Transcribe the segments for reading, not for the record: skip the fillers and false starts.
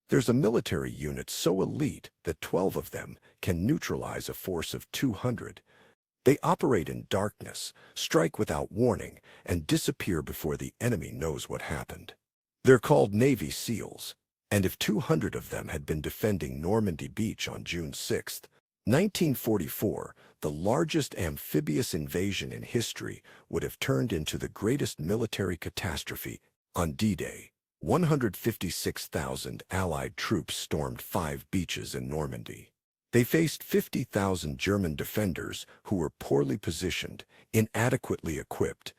There's a military unit so elite that 12 of them can neutralize a force of 200. They operate in darkness, strike without warning, and disappear before the enemy knows what happened. They're called Navy SEALs, and if 200 of them had been defending Normandy beach on June 6, 1944, the largest amphibious invasion in history would have turned into the greatest military catastrophe. On D-Day, 156,000 Allied troops stormed 5 beaches in Normandy. They faced 50,000 German defenders who were poorly positioned, inadequately equipped,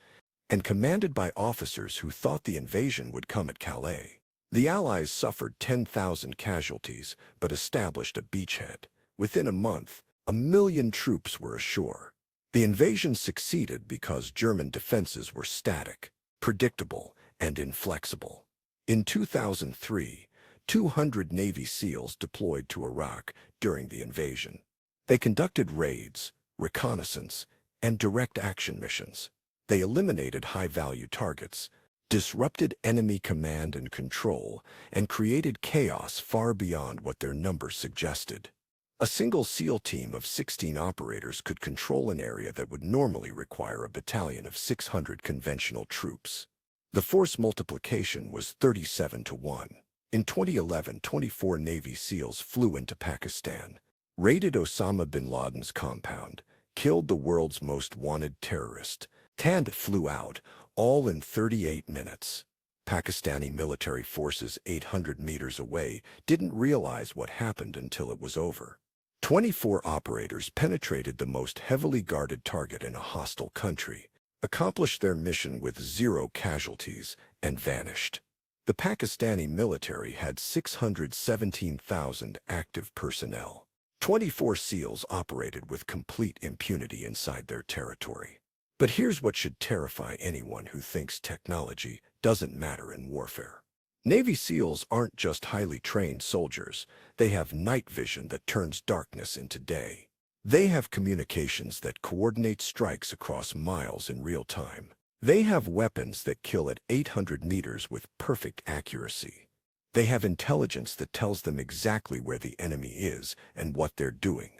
and commanded by officers who thought the invasion would come at Calais. The Allies suffered 10,000 casualties but established a beachhead. Within a month, 1,000,000 troops were ashore. The invasion succeeded because German defenses were static, predictable, and inflexible. In 2003, 200 Navy SEALs deployed to Iraq during the invasion. They conducted raids, reconnaissance, and direct action missions. They eliminated high-value targets, disrupted enemy command and control, and created chaos far beyond what their numbers suggested. A single SEAL team of 16 operators could control an area that would normally require a battalion of 600 conventional troops. The force multiplication was 37-1. In 2011, 24 Navy SEALs flew into Pakistan, raided Osama bin Laden's compound, killed the world's most wanted terrorist, and flew out, all in 38 minutes. Pakistani military forces 800 meters away didn't realize what happened until it was over. 24 operators penetrated the most heavily guarded target in a hostile country, accomplished their mission with 0 casualties, and vanished. The Pakistani military had 617,000 active personnel. 24 SEALs operated with complete impunity inside their territory. But here's what should terrify anyone who thinks technology doesn't matter in warfare. Navy SEALs aren't just highly trained soldiers. They have night vision that turns darkness into day. They have communications that coordinate strikes across miles in real time. They have weapons that kill at 800 meters with perfect accuracy. They have intelligence that tells them exactly where the enemy is and what they're doing.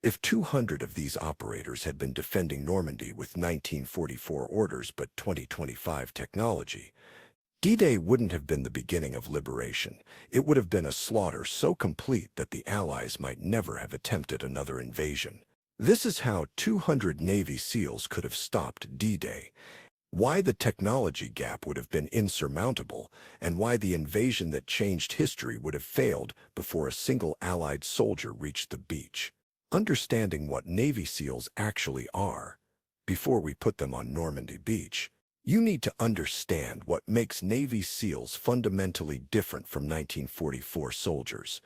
If 200 of these operators had been defending Normandy with 1944 orders but 2025 technology, D-Day wouldn't have been the beginning of liberation. It would have been a slaughter so complete that the Allies might never have attempted another invasion. This is how 200 Navy SEALs could have stopped D-Day, why the technology gap would have been insurmountable, and why the invasion that changed history would have failed before a single Allied soldier reached the beach. Understanding what Navy SEALs actually are, before we put them on Normandy Beach, you need to understand what makes Navy SEALs fundamentally different from 1944 soldiers.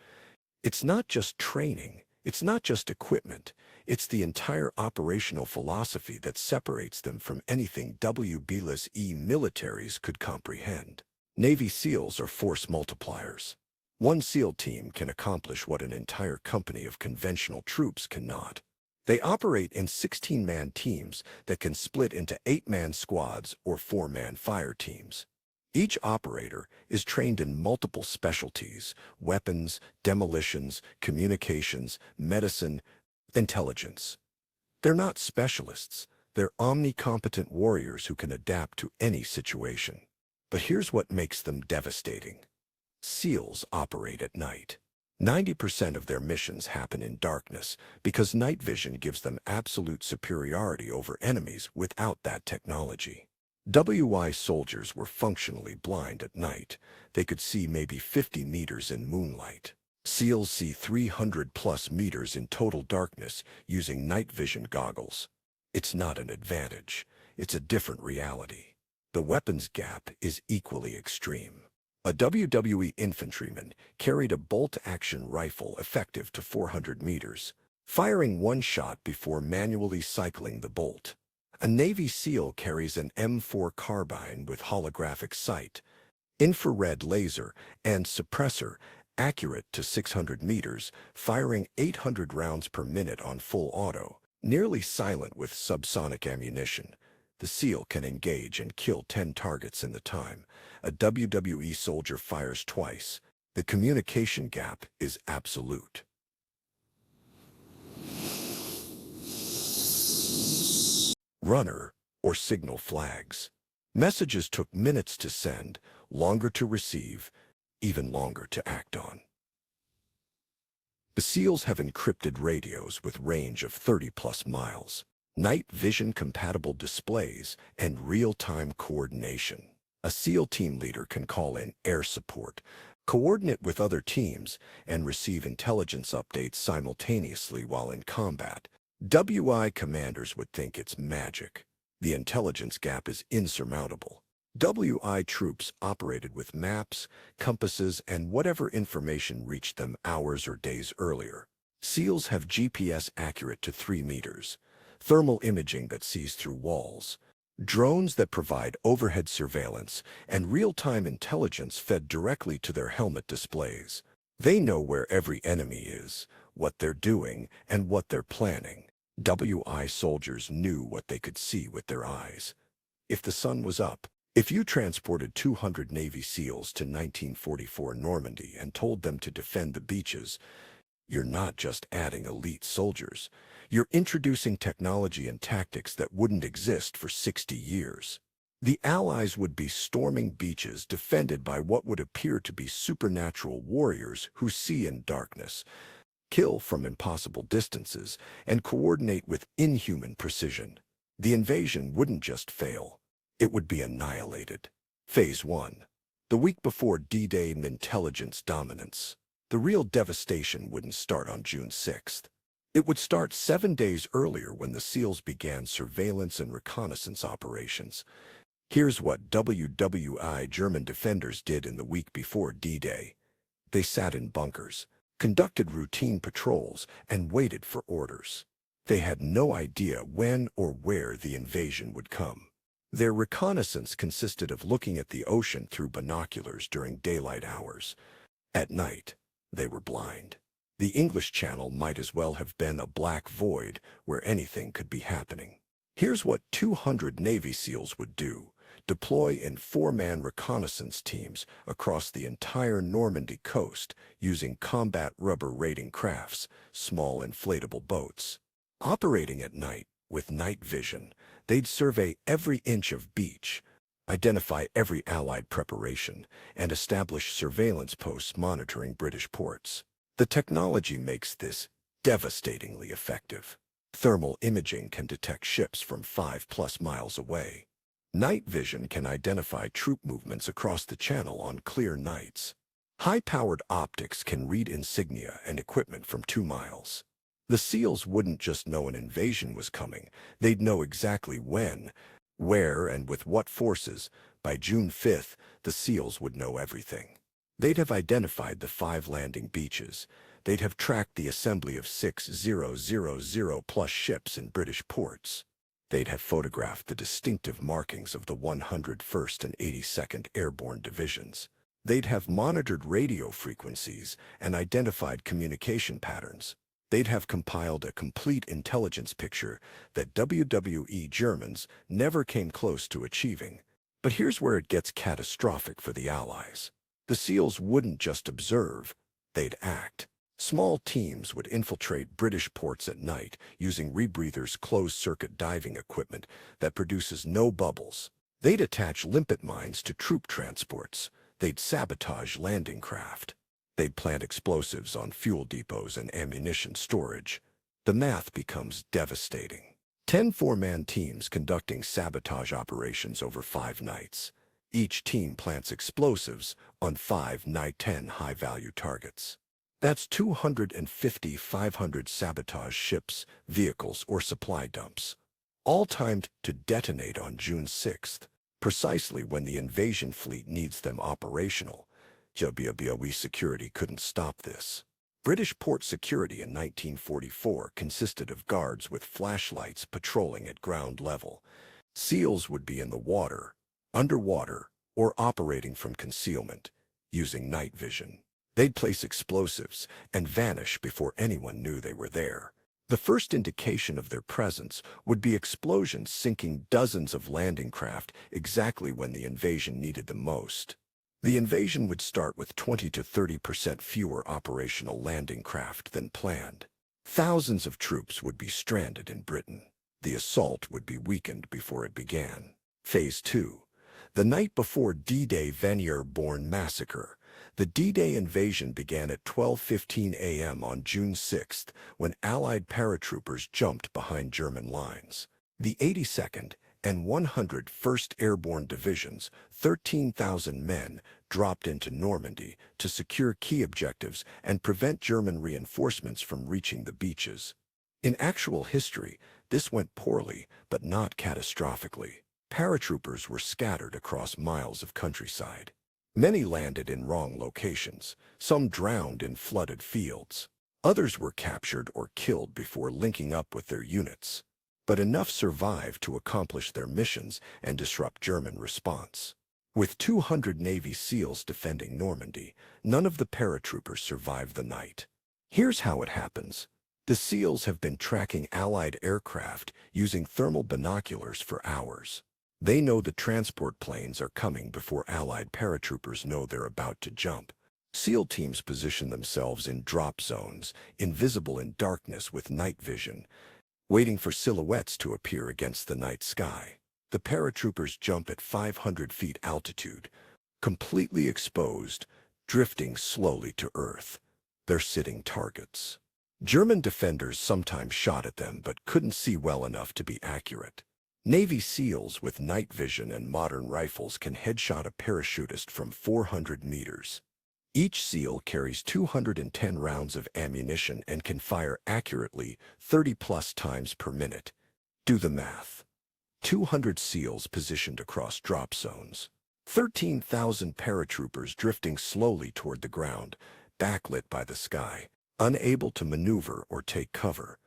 It's not just training, it's not just equipment, it's the entire operational philosophy that separates them from anything WBLS militaries could comprehend. Navy SEALs are force multipliers. One SEAL team can accomplish what an entire company of conventional troops cannot. They operate in 16-man teams that can split into 8-man squads or 4-man fire teams. Each operator is trained in multiple specialties: weapons, demolitions, communications, medicine, intelligence. They're not specialists. They're omnicompetent warriors who can adapt to any situation. But here's what makes them devastating. SEALs operate at night. 90% of their missions happen in darkness because night vision gives them absolute superiority over enemies without that technology. WI soldiers were functionally blind at night. They could see maybe 50 meters in moonlight. SEALs see 300+ meters in total darkness using night vision goggles. It's not an advantage. It's a different reality. The weapons gap is equally extreme. A WWE infantryman carried a bolt-action rifle effective to 400 meters, firing one shot before manually cycling the bolt. A Navy SEAL carries an M4 carbine with holographic sight, infrared laser, and suppressor, accurate to 600 meters, firing 800 rounds per minute on full auto, nearly silent with subsonic ammunition. The SEAL can engage and kill 10 targets in the time a WWE soldier fires twice. The communication gap is absolute. Runner or signal flags. Messages took minutes to send, longer to receive, even longer to act on. The SEALs have encrypted radios with range of 30+ miles, night vision-compatible displays, and real-time coordination. A SEAL team leader can call in air support, coordinate with other teams, and receive intelligence updates simultaneously while in combat. WI commanders would think it's magic. The intelligence gap is insurmountable. WI troops operated with maps, compasses, and whatever information reached them hours or days earlier. SEALs have GPS accurate to 3 meters, thermal imaging that sees through walls, drones that provide overhead surveillance, and real-time intelligence fed directly to their helmet displays. They know where every enemy is, what they're doing, and what they're planning. WI soldiers knew what they could see with their eyes. If the sun was up, if you transported 200 Navy SEALs to 1944 Normandy and told them to defend the beaches, you're not just adding elite soldiers. You're introducing technology and tactics that wouldn't exist for 60 years. The Allies would be storming beaches defended by what would appear to be supernatural warriors who see in darkness, kill from impossible distances, and coordinate with inhuman precision. The invasion wouldn't just fail. It would be annihilated. Phase 1. The week before D-Day, intelligence dominance. The real devastation wouldn't start on June 6th. It would start 7 days earlier when the SEALs began surveillance and reconnaissance operations. Here's what WWI German defenders did in the week before D-Day. They sat in bunkers, conducted routine patrols, and waited for orders. They had no idea when or where the invasion would come. Their reconnaissance consisted of looking at the ocean through binoculars during daylight hours. At night, they were blind. The English Channel might as well have been a black void where anything could be happening. Here's what 200 Navy SEALs would do. Deploy in 4-man reconnaissance teams across the entire Normandy coast using combat rubber raiding crafts, small inflatable boats. Operating at night with night vision, they'd survey every inch of beach, identify every Allied preparation, and establish surveillance posts monitoring British ports. The technology makes this devastatingly effective. Thermal imaging can detect ships from 5+ miles away. Night vision can identify troop movements across the channel on clear nights. High-powered optics can read insignia and equipment from 2 miles. The SEALs wouldn't just know an invasion was coming, they'd know exactly when, where, and with what forces. By June 5th, the SEALs would know everything. They'd have identified the 5 landing beaches. They'd have tracked the assembly of 6,000+ ships in British ports. They'd have photographed the distinctive markings of the 101st and 82nd Airborne Divisions. They'd have monitored radio frequencies and identified communication patterns. They'd have compiled a complete intelligence picture that WWE Germans never came close to achieving. But here's where it gets catastrophic for the Allies. The SEALs wouldn't just observe, they'd act. Small teams would infiltrate British ports at night using rebreathers closed-circuit diving equipment that produces no bubbles. They'd attach limpet mines to troop transports. They'd sabotage landing craft. They'd plant explosives on fuel depots and ammunition storage. The math becomes devastating. 10 4-man teams conducting sabotage operations over 5 nights. Each team plants explosives on 5 night 10 high-value targets. That's 500 sabotage ships, vehicles, or supply dumps, all timed to detonate on June 6th, precisely when the invasion fleet needs them operational. WWE security couldn't stop this. British port security in 1944 consisted of guards with flashlights patrolling at ground level. SEALs would be in the water, underwater, or operating from concealment, using night vision. They'd place explosives and vanish before anyone knew they were there. The first indication of their presence would be explosions sinking dozens of landing craft exactly when the invasion needed them most. The invasion would start with 20 to 30% fewer operational landing craft than planned. Thousands of troops would be stranded in Britain. The assault would be weakened before it began. Phase 2. The night before D-Day Vannier-Born Massacre. The D-Day invasion began at 12:15 a.m. on June 6th, when Allied paratroopers jumped behind German lines. The 82nd and 101st Airborne Divisions, 13,000 men, dropped into Normandy to secure key objectives and prevent German reinforcements from reaching the beaches. In actual history, this went poorly, but not catastrophically. Paratroopers were scattered across miles of countryside. Many landed in wrong locations, some drowned in flooded fields. Others were captured or killed before linking up with their units. But enough survived to accomplish their missions and disrupt German response. With 200 Navy SEALs defending Normandy, none of the paratroopers survived the night. Here's how it happens. The SEALs have been tracking Allied aircraft using thermal binoculars for hours. They know the transport planes are coming before Allied paratroopers know they're about to jump. SEAL teams position themselves in drop zones, invisible in darkness with night vision, waiting for silhouettes to appear against the night sky. The paratroopers jump at 500 feet altitude, completely exposed, drifting slowly to Earth. They're sitting targets. German defenders sometimes shot at them but couldn't see well enough to be accurate. Navy SEALs with night vision and modern rifles can headshot a parachutist from 400 meters. Each SEAL carries 210 rounds of ammunition and can fire accurately 30+ times per minute. Do the math. 200 SEALs positioned across drop zones. 13,000 paratroopers drifting slowly toward the ground, backlit by the sky, unable to maneuver or take cover.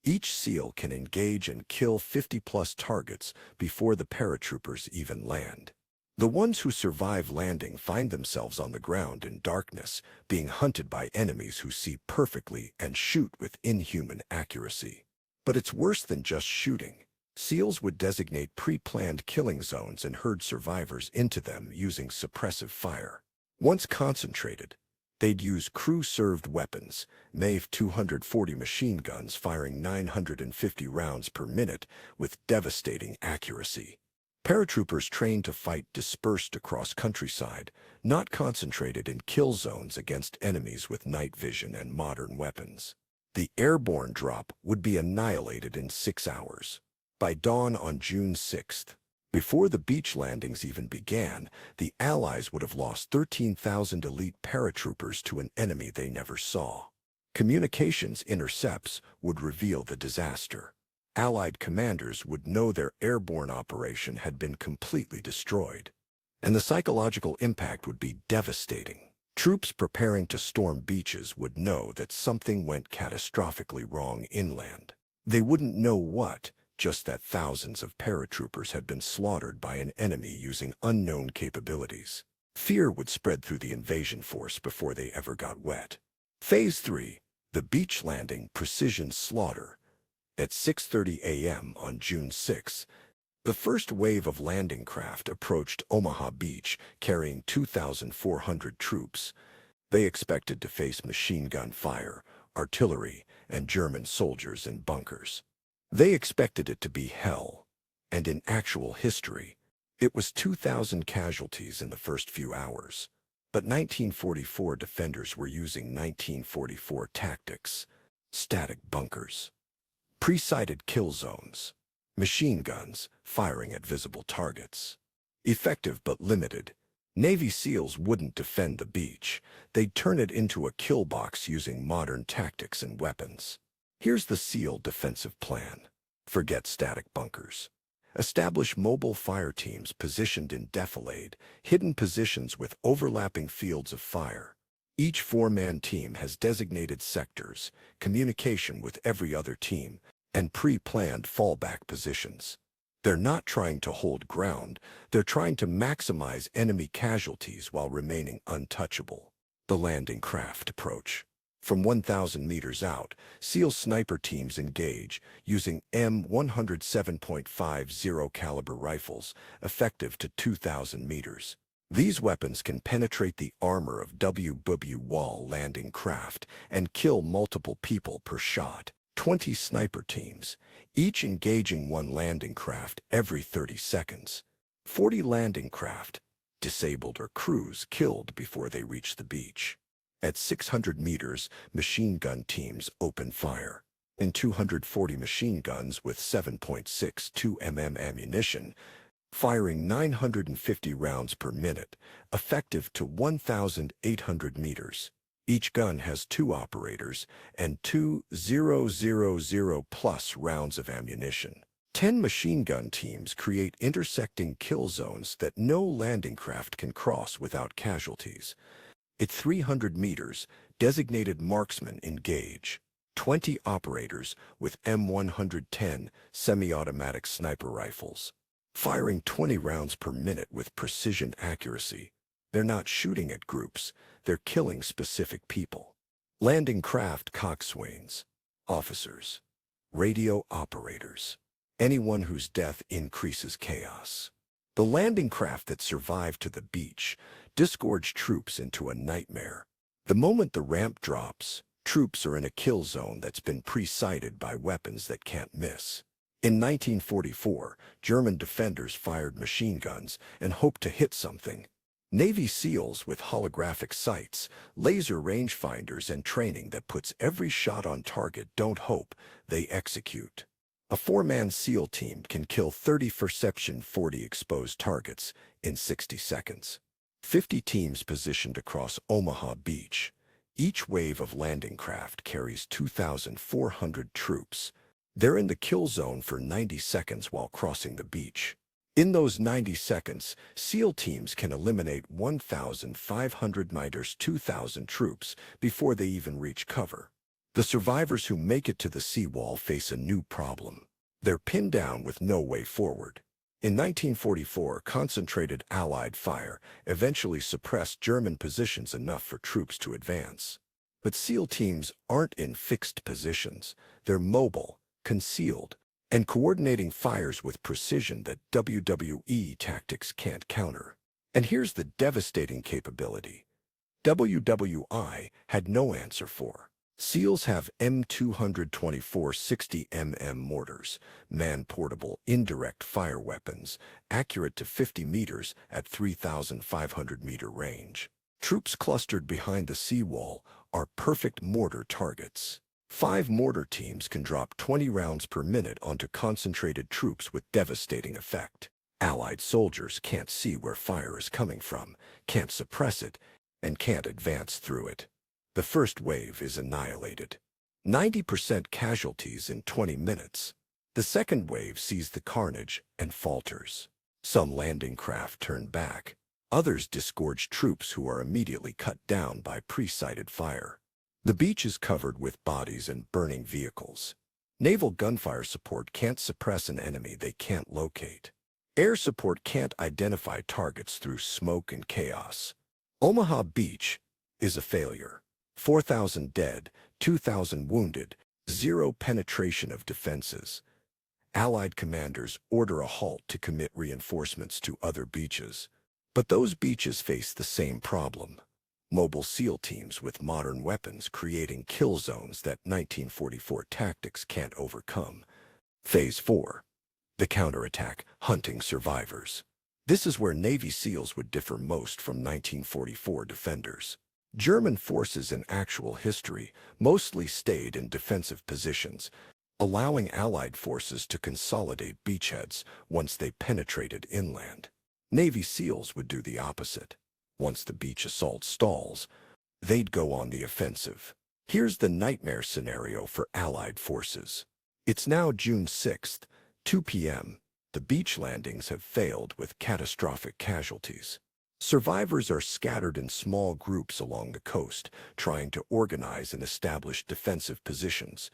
Each SEAL can engage and kill 50+ targets before the paratroopers even land. The ones who survive landing find themselves on the ground in darkness, being hunted by enemies who see perfectly and shoot with inhuman accuracy. But it's worse than just shooting. SEALs would designate pre-planned killing zones and herd survivors into them using suppressive fire. Once concentrated, they'd use crew-served weapons, MAV 240 machine guns firing 950 rounds per minute with devastating accuracy. Paratroopers trained to fight dispersed across countryside, not concentrated in kill zones against enemies with night vision and modern weapons. The airborne drop would be annihilated in 6 hours. By dawn on June 6th, before the beach landings even began, the Allies would have lost 13,000 elite paratroopers to an enemy they never saw. Communications intercepts would reveal the disaster. Allied commanders would know their airborne operation had been completely destroyed. And the psychological impact would be devastating. Troops preparing to storm beaches would know that something went catastrophically wrong inland. They wouldn't know what, just that thousands of paratroopers had been slaughtered by an enemy using unknown capabilities. Fear would spread through the invasion force before they ever got wet. Phase 3. The beach landing precision slaughter. At 6:30 a.m. on June 6, the first wave of landing craft approached Omaha Beach carrying 2,400 troops. They expected to face machine gun fire, artillery, and German soldiers in bunkers. They expected it to be hell, and in actual history, it was 2,000 casualties in the first few hours. But 1944 defenders were using 1944 tactics: static bunkers, pre-sighted kill zones, machine guns firing at visible targets. Effective but limited. Navy SEALs wouldn't defend the beach. They'd turn it into a kill box using modern tactics and weapons. Here's the SEAL defensive plan. Forget static bunkers. Establish mobile fire teams positioned in defilade, hidden positions with overlapping fields of fire. Each 4-man team has designated sectors, communication with every other team, and pre-planned fallback positions. They're not trying to hold ground, they're trying to maximize enemy casualties while remaining untouchable. The landing craft approach. From 1,000 meters out, SEAL sniper teams engage, using M107.50 caliber rifles, effective to 2,000 meters. These weapons can penetrate the armor of WW-wall landing craft and kill multiple people per shot. 20 sniper teams, each engaging one landing craft every 30 seconds. 40 landing craft, disabled or crews killed before they reach the beach. At 600 meters, machine gun teams open fire. And 240 machine guns with 7.62 mm ammunition, firing 950 rounds per minute, effective to 1,800 meters. Each gun has 2 operators and 2,000+ rounds of ammunition. 10 machine gun teams create intersecting kill zones that no landing craft can cross without casualties. At 300 meters, designated marksmen engage. 20 operators with M110 semi-automatic sniper rifles, firing 20 rounds per minute with precision accuracy. They're not shooting at groups, they're killing specific people. Landing craft coxswains, officers, radio operators, anyone whose death increases chaos. The landing craft that survived to the beach disgorge troops into a nightmare. The moment the ramp drops, troops are in a kill zone that's been pre-sighted by weapons that can't miss. In 1944, German defenders fired machine guns and hoped to hit something. Navy SEALs with holographic sights, laser rangefinders, and training that puts every shot on target don't hope, they execute. A 4-man SEAL team can kill 30 perception 40 exposed targets in 60 seconds. 50 teams positioned across Omaha Beach. Each wave of landing craft carries 2,400 troops. They're in the kill zone for 90 seconds while crossing the beach. In those 90 seconds, SEAL teams can eliminate 1,500 minus 2,000 troops before they even reach cover. The survivors who make it to the seawall face a new problem. They're pinned down with no way forward. In 1944, concentrated Allied fire eventually suppressed German positions enough for troops to advance. But SEAL teams aren't in fixed positions. They're mobile, concealed, and coordinating fires with precision that WWE tactics can't counter. And here's the devastating capability WWI had no answer for. SEALs have M224 60mm mortars, man-portable indirect fire weapons, accurate to 50 meters at 3,500-meter range. Troops clustered behind the seawall are perfect mortar targets. 5 mortar teams can drop 20 rounds per minute onto concentrated troops with devastating effect. Allied soldiers can't see where fire is coming from, can't suppress it, and can't advance through it. The first wave is annihilated. 90% casualties in 20 minutes. The second wave sees the carnage and falters. Some landing craft turn back. Others disgorge troops who are immediately cut down by pre-sighted fire. The beach is covered with bodies and burning vehicles. Naval gunfire support can't suppress an enemy they can't locate. Air support can't identify targets through smoke and chaos. Omaha Beach is a failure. 4,000 dead, 2,000 wounded, 0 penetration of defenses. Allied commanders order a halt to commit reinforcements to other beaches. But those beaches face the same problem. Mobile SEAL teams with modern weapons creating kill zones that 1944 tactics can't overcome. Phase 4. The counterattack, hunting survivors. This is where Navy SEALs would differ most from 1944 defenders. German forces in actual history mostly stayed in defensive positions, allowing Allied forces to consolidate beachheads once they penetrated inland. Navy SEALs would do the opposite. Once the beach assault stalls, they'd go on the offensive. Here's the nightmare scenario for Allied forces. It's now June 6th, 2 p.m. The beach landings have failed with catastrophic casualties. Survivors are scattered in small groups along the coast, trying to organize and establish defensive positions.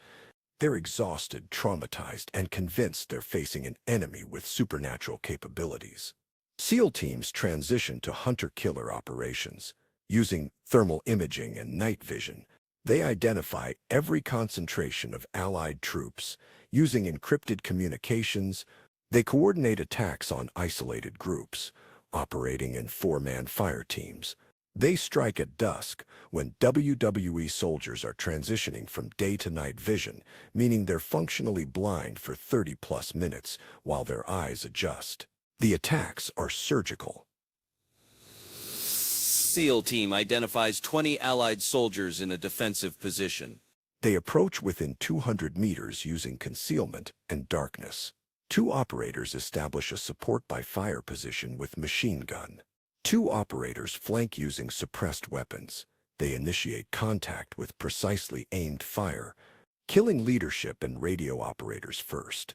They're exhausted, traumatized, and convinced they're facing an enemy with supernatural capabilities. SEAL teams transition to hunter-killer operations. Using thermal imaging and night vision, they identify every concentration of Allied troops. Using encrypted communications, they coordinate attacks on isolated groups, operating in four-man fire teams. They strike at dusk, when WWE soldiers are transitioning from day to night vision, meaning they're functionally blind for 30-plus minutes while their eyes adjust. The attacks are surgical. SEAL team identifies 20 Allied soldiers in a defensive position. They approach within 200 meters using concealment and darkness. Two operators establish a support by fire position with machine gun. Two operators flank using suppressed weapons. They initiate contact with precisely aimed fire, killing leadership and radio operators first.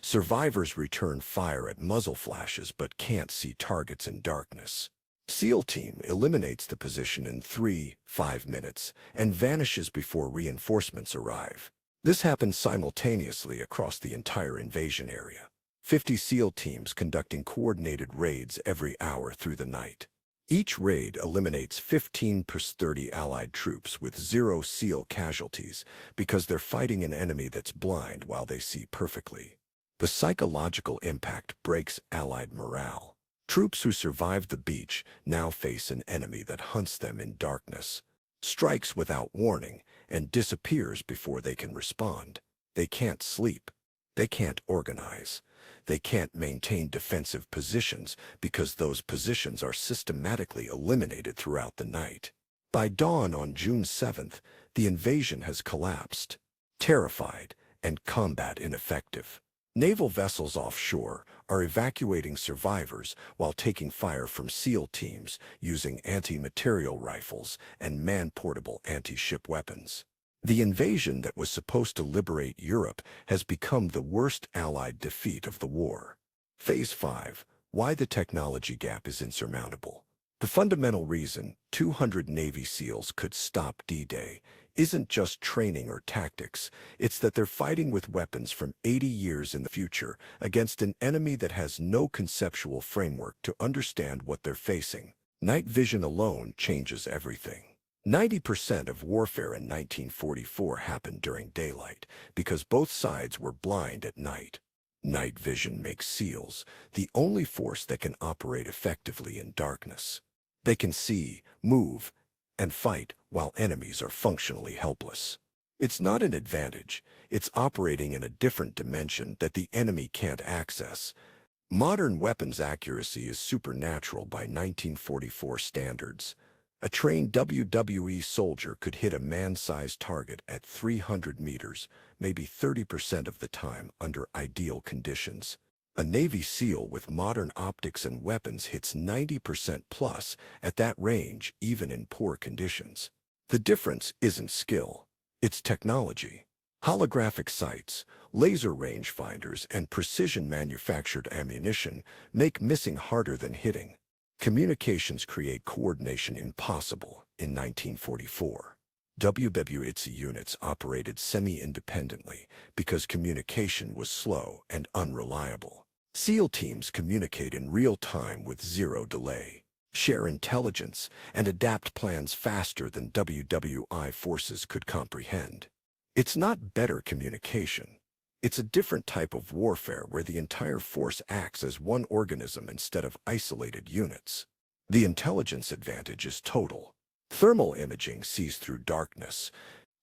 Survivors return fire at muzzle flashes but can't see targets in darkness. SEAL team eliminates the position in 3-5 minutes and vanishes before reinforcements arrive. This happens simultaneously across the entire invasion area. 50 SEAL teams conducting coordinated raids every hour through the night. Each raid eliminates 15-30 Allied troops with 0 SEAL casualties because they're fighting an enemy that's blind while they see perfectly. The psychological impact breaks Allied morale. Troops who survived the beach now face an enemy that hunts them in darkness, strikes without warning, and disappears before they can respond. They can't sleep. They can't organize. They can't maintain defensive positions because those positions are systematically eliminated throughout the night. By dawn on June 7th, the invasion has collapsed, terrified, and combat ineffective. Naval vessels offshore are evacuating survivors while taking fire from SEAL teams using anti-material rifles and man-portable anti-ship weapons. The invasion that was supposed to liberate Europe has become the worst Allied defeat of the war. Phase 5. Why the technology gap is insurmountable. The fundamental reason 200 Navy SEALs could stop D-Day isn't just training or tactics, it's that they're fighting with weapons from 80 years in the future against an enemy that has no conceptual framework to understand what they're facing. Night vision alone changes everything. 90% of warfare in 1944 happened during daylight because both sides were blind at night. Night vision makes SEALs the only force that can operate effectively in darkness. They can see, move, and fight while enemies are functionally helpless. It's not an advantage, it's operating in a different dimension that the enemy can't access. Modern weapons accuracy is supernatural by 1944 standards. A trained WWE soldier could hit a man-sized target at 300 meters, maybe 30% of the time under ideal conditions. A Navy SEAL with modern optics and weapons hits 90% plus at that range even in poor conditions. The difference isn't skill, it's technology. Holographic sights, laser rangefinders, and precision-manufactured ammunition make missing harder than hitting. Communications create coordination impossible in 1944. WWITSI units operated semi-independently because communication was slow and unreliable. SEAL teams communicate in real time with 0 delay, share intelligence, and adapt plans faster than WWI forces could comprehend. It's not better communication. It's a different type of warfare where the entire force acts as one organism instead of isolated units. The intelligence advantage is total. Thermal imaging sees through darkness,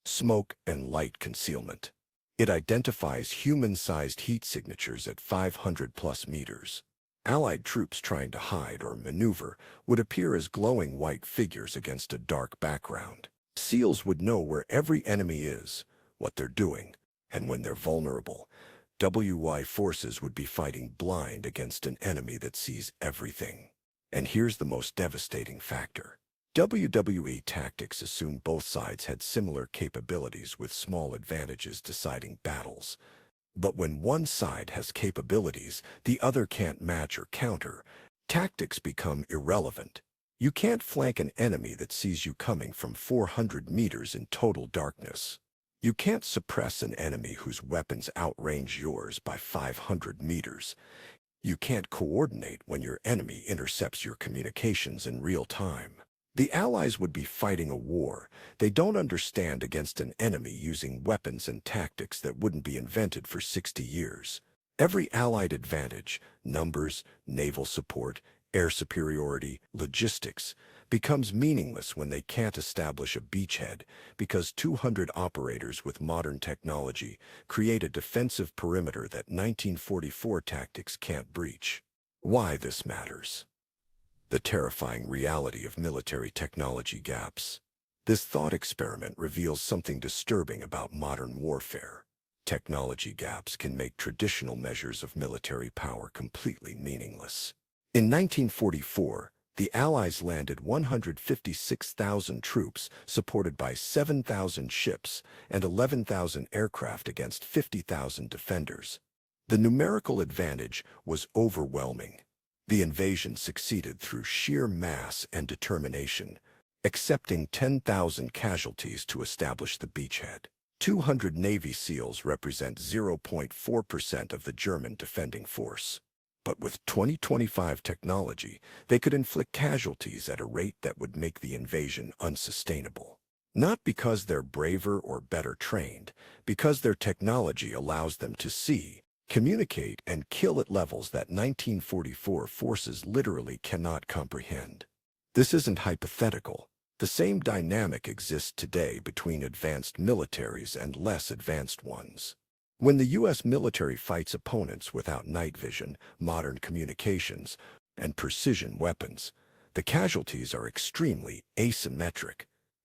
smoke, and light concealment. It identifies human-sized heat signatures at 500-plus meters. Allied troops trying to hide or maneuver would appear as glowing white figures against a dark background. SEALs would know where every enemy is, what they're doing, and when they're vulnerable. WY forces would be fighting blind against an enemy that sees everything. And here's the most devastating factor. WWE tactics assumed both sides had similar capabilities with small advantages deciding battles. But when one side has capabilities the other can't match or counter, tactics become irrelevant. You can't flank an enemy that sees you coming from 400 meters in total darkness. You can't suppress an enemy whose weapons outrange yours by 500 meters. You can't coordinate when your enemy intercepts your communications in real time. The Allies would be fighting a war they don't understand against an enemy using weapons and tactics that wouldn't be invented for 60 years. Every Allied advantage, numbers, naval support, air superiority, logistics, becomes meaningless when they can't establish a beachhead because 200 operators with modern technology create a defensive perimeter that 1944 tactics can't breach. Why this matters? The terrifying reality of military technology gaps. This thought experiment reveals something disturbing about modern warfare. Technology gaps can make traditional measures of military power completely meaningless. In 1944, the Allies landed 156,000 troops supported by 7,000 ships and 11,000 aircraft against 50,000 defenders. The numerical advantage was overwhelming. The invasion succeeded through sheer mass and determination, accepting 10,000 casualties to establish the beachhead. 200 Navy SEALs represent 0.4% of the German defending force. But with 2025 technology, they could inflict casualties at a rate that would make the invasion unsustainable. Not because they're braver or better trained, because their technology allows them to see, communicate, and kill at levels that 1944 forces literally cannot comprehend. This isn't hypothetical. The same dynamic exists today between advanced militaries and less advanced ones. When the U.S. military fights opponents without night vision, modern communications, and precision weapons, the casualties are extremely asymmetric.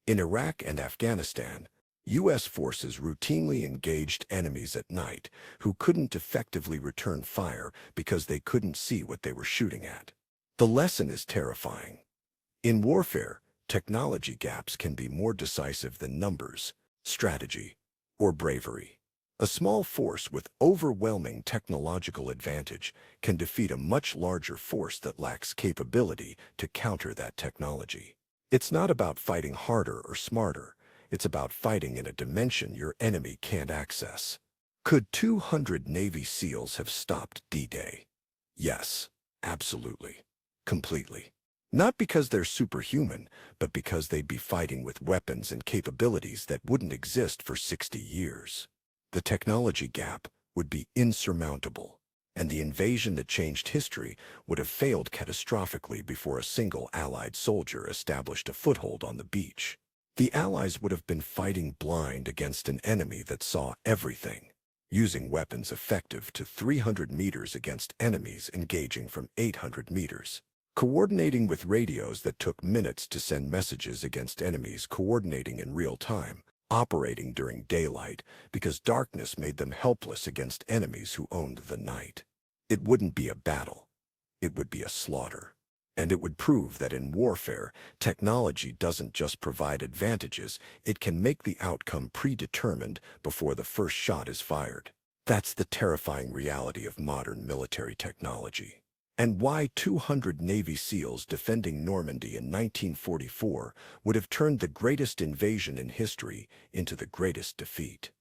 In Iraq and Afghanistan, U.S. forces routinely engaged enemies at night who couldn't effectively return fire because they couldn't see what they were shooting at. The lesson is terrifying. In warfare, technology gaps can be more decisive than numbers, strategy, or bravery. A small force with overwhelming technological advantage can defeat a much larger force that lacks capability to counter that technology. It's not about fighting harder or smarter. It's about fighting in a dimension your enemy can't access. Could 200 Navy SEALs have stopped D-Day? Yes, absolutely. Completely. Not because they're superhuman, but because they'd be fighting with weapons and capabilities that wouldn't exist for 60 years. The technology gap would be insurmountable, and the invasion that changed history would have failed catastrophically before a single Allied soldier established a foothold on the beach. The Allies would have been fighting blind against an enemy that saw everything, using weapons effective to 300 meters against enemies engaging from 800 meters. Coordinating with radios that took minutes to send messages against enemies coordinating in real time, operating during daylight because darkness made them helpless against enemies who owned the night. It wouldn't be a battle. It would be a slaughter. And it would prove that in warfare, technology doesn't just provide advantages, it can make the outcome predetermined before the first shot is fired. That's the terrifying reality of modern military technology. And why 200 Navy SEALs defending Normandy in 1944 would have turned the greatest invasion in history into the greatest defeat.